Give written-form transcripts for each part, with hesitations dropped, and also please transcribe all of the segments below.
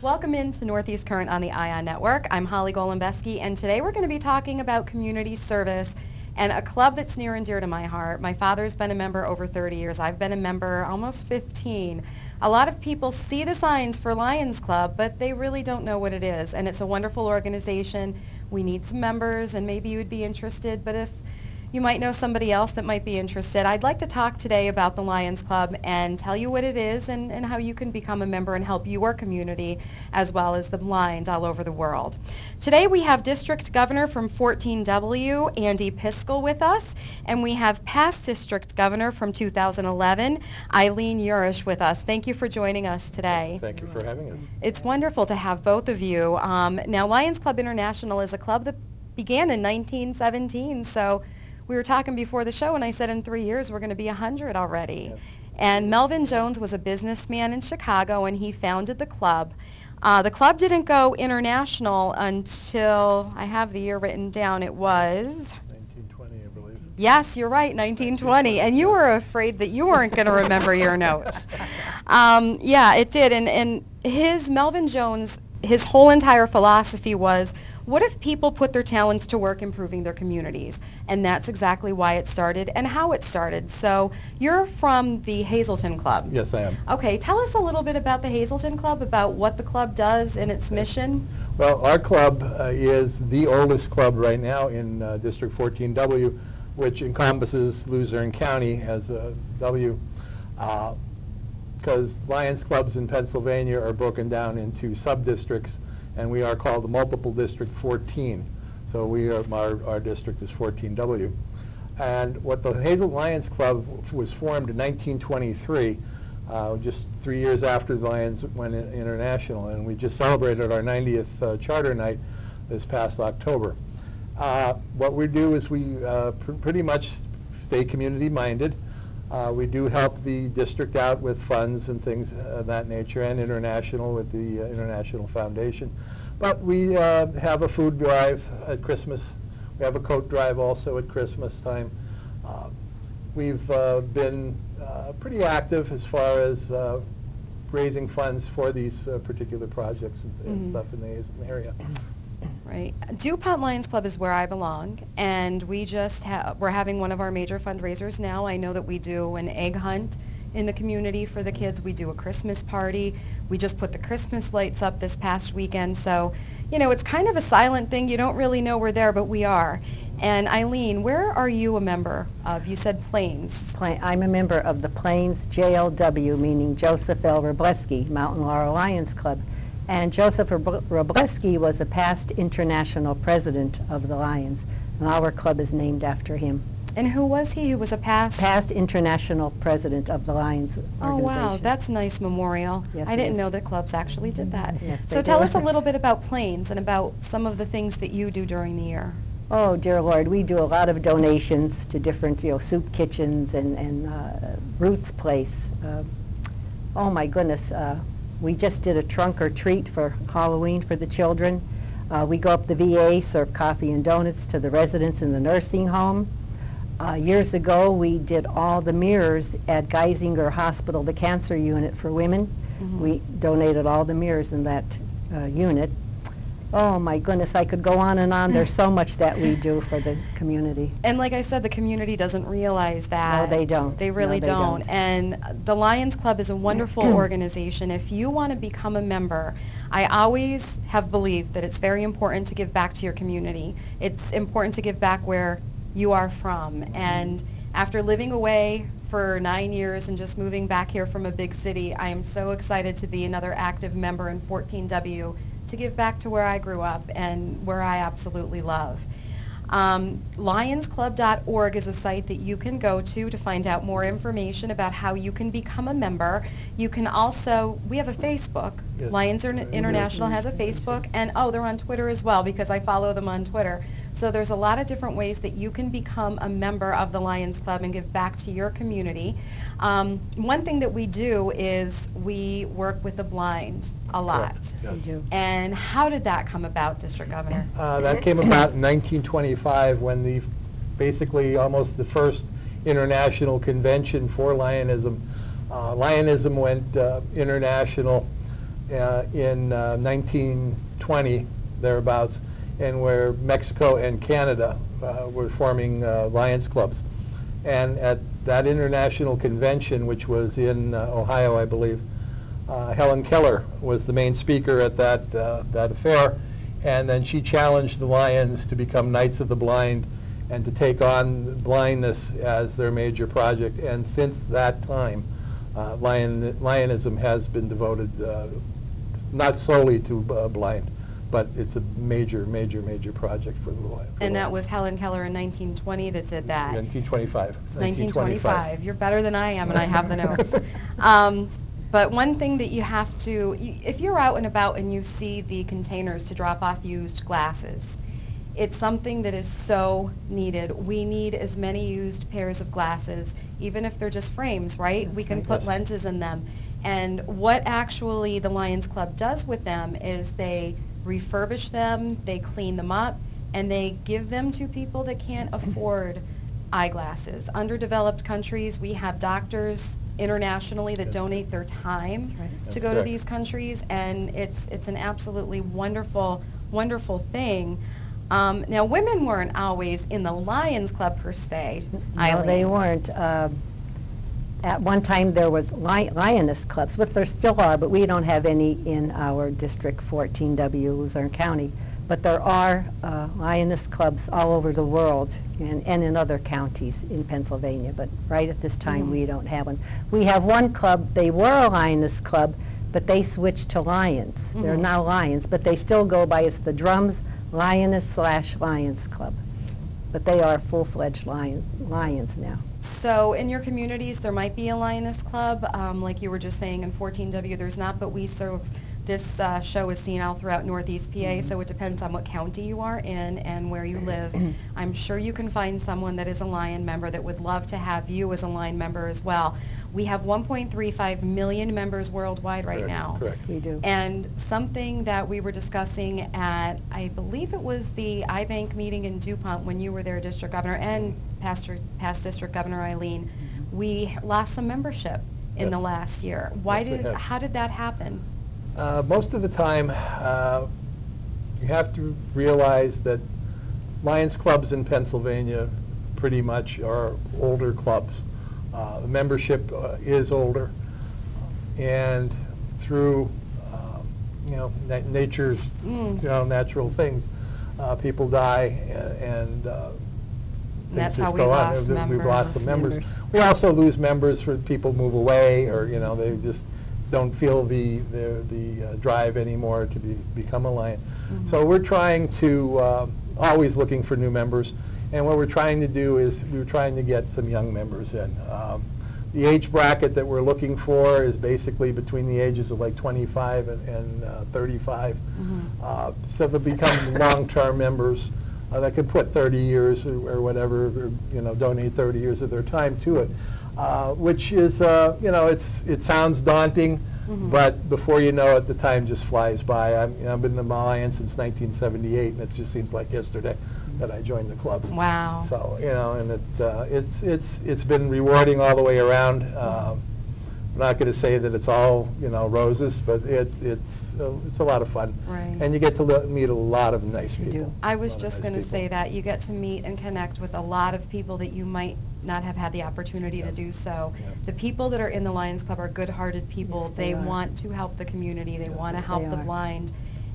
Welcome into Northeast Current on the ION Network. I'm Holly Golembeski, and today we're going to be talking about community service and a club that's near and dear to my heart. My father's been a member over 30 years. I've been a member almost 15. A lot of people see the signs for Lions Club, but they really don't know what it is, and it's a wonderful organization. We need some members, and maybe you would be interested, but if you might know somebody else that might be interested. I'd like to talk today about the Lions Club and tell you what it is and how you can become a member and help your community as well as the blind all over the world. Today we have District Governor from 14W, Andy Piskel, with us, and we have past District Governor from 2011, Eileen Urish, with us. Thank you for joining us today. Thank you for having us. It's wonderful to have both of you. Now Lions Club International is a club that began in 1917, so we were talking before the show, and I said in 3 years we're going to be 100 already. Yes. And Melvin Jones was a businessman in Chicago, and he founded the club. The club didn't go international until, I have the year written down, it was 1920, I believe. Yes, you're right, 1920. And you were afraid that you weren't going to remember your notes. Yeah, it did. And Melvin Jones, his whole entire philosophy was, what if people put their talents to work improving their communities? And that's exactly why it started and how it started. So you're from the Hazelton Club. Yes, I am. Okay, tell us a little bit about the Hazelton Club, about what the club does and its mission. Well, our club is the oldest club right now in District 14W, which encompasses Luzerne County as a W, because Lions clubs in Pennsylvania are broken down into sub-districts, and we are called the Multiple District 14. So our district is 14W. And what the Hazelton Lions Club was formed in 1923, just 3 years after the Lions went international, and we just celebrated our 90th charter night this past October. What we do is we pretty much stay community-minded. We do help the district out with funds and things of that nature, and international with the International Foundation. But we have a food drive at Christmas. We have a coat drive also at Christmas time. We've been pretty active as far as raising funds for these particular projects and stuff in the Hazelton area. Right. DuPont Lions Club is where I belong, and we're having one of our major fundraisers now. I know that we do an egg hunt in the community for the kids. We do a Christmas party. We just put the Christmas lights up this past weekend. So, you know, it's kind of a silent thing. You don't really know we're there, but we are. And Eileen, where are you a member of? You said Plains. I'm a member of the Plains JLW, meaning Joseph L. Robleski, Mountain Laurel Lions Club. And Joseph Robleski was a past international president of the Lions, and our club is named after him. And who was he? Who was a past international president of the Lions organization. Oh, wow. That's a nice memorial. Yes, I didn't know that clubs actually did that. Yes, so tell us a little bit about Plains and about some of the things that you do during the year. Oh, dear Lord, we do a lot of donations to different, soup kitchens and Roots Place. Oh, my goodness. We just did a trunk or treat for Halloween for the children. We go up the VA, serve coffee and donuts to the residents in the nursing home. Years ago, we did all the mirrors at Geisinger Hospital, the cancer unit for women. Mm-hmm. We donated all the mirrors in that unit. Oh my goodness, I could go on and on. There's so much that we do for the community. And like I said, the community doesn't realize that. No, they don't. They really don't. And the Lions Club is a wonderful organization. If you want to become a member, I always have believed that it's very important to give back to your community. It's important to give back where you are from. And after living away for 9 years and just moving back here from a big city, I am so excited to be another active member in 14W to give back to where I grew up and where I absolutely love. Lionsclub.org is a site that you can go to find out more information about how you can become a member. You can also, we have a Facebook. Yes. Lions International has a Facebook, and they're on Twitter as well because I follow them on Twitter. So there's a lot of different ways that you can become a member of the Lions Club and give back to your community. One thing that we do is we work with the blind a lot. Yes. We do. And how did that come about, District Governor? That came about in 1925 when basically almost the first international convention for Lionism. Lionism went international in 1920, thereabouts, and where Mexico and Canada were forming Lions clubs. And at that international convention, which was in Ohio, I believe, Helen Keller was the main speaker at that affair, and then she challenged the Lions to become Knights of the Blind and to take on blindness as their major project. And since that time, Lionism has been devoted not solely to blind, but it's a major, major, major project for the Lions. And that was Helen Keller in 1920 that did that. 1925. 1925. You're better than I am, and I have the notes. But one thing that you have to, if you're out and about and you see the containers to drop off used glasses, it's something that is so needed. We need as many used pairs of glasses, even if they're just frames, right? We can put lenses in them. And what actually the Lions Club does with them is they refurbish them, they clean them up, and they give them to people that can't afford eyeglasses. Underdeveloped countries, we have doctors internationally that donate their time to go to these countries, and it's an absolutely wonderful, wonderful thing. Now, women weren't always in the Lions Club per se. No, they weren't. At one time there was lioness clubs, which there still are, but we don't have any in our District 14W, Luzerne County. But there are lioness clubs all over the world and in other counties in Pennsylvania, but right at this time we don't have one. We have one club, they were a lioness club, but they switched to Lions. They're now Lions, but they still go by, it's the Drums Lioness/Lions Club. But they are full-fledged Lions now. So in your communities, there might be a Lioness Club, like you were just saying in 14W, there's not, but we serve, this show is seen all throughout Northeast PA, so it depends on what county you are in and where you live. I'm sure you can find someone that is a Lion member that would love to have you as a Lion member as well. We have 1.35 million members worldwide right now. Correct. Yes, we do. And something that we were discussing at, I believe it was the iBank meeting in DuPont when you were there, District Governor, and past District Governor Eileen, we lost some membership in the last year. How did that happen? Most of the time, you have to realize that Lions clubs in Pennsylvania pretty much are older clubs. The membership is older, and through nature's natural things, people die, and that's things how just we go on. lost We've lost some members. members. We also lose members for people move away, or they just don't feel the drive anymore to become a Lion. So we're trying to always looking for new members, and what we're trying to do is we're trying to get some young members in. The age bracket that we're looking for is basically between the ages of like 25 and 35. So they'll become long-term members that can put 30 years or whatever, or, donate 30 years of their time to it. Which is, it sounds daunting, but before you know it, the time just flies by. I've been in the Lions since 1978, and it just seems like yesterday that I joined the club. Wow. So, and it's been rewarding all the way around. I'm not going to say that it's all, roses, but it's a lot of fun. Right. And you get to meet a lot of nice people. do. I was A lot of just nice going to people. say that you get to meet and connect with a lot of people that you might not have had the opportunity to do so. Yeah. The people that are in the Lions Club are good-hearted people. Yes, they are. want to help the community. They want to Yes, help they the are. blind.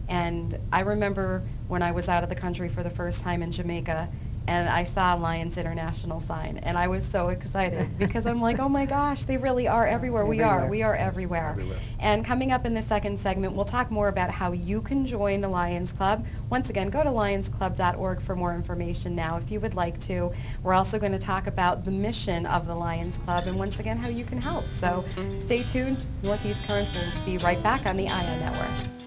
And I remember when I was out of the country for the first time in Jamaica, and I saw Lions International sign, and I was so excited because I'm like, oh my gosh, they really are everywhere. We are everywhere. Everywhere. And coming up in the second segment, we'll talk more about how you can join the Lions Club. Once again, go to lionsclub.org for more information now if you would like to. We're also going to talk about the mission of the Lions Club and once again how you can help. So stay tuned. Northeast Current will be right back on the ION Network.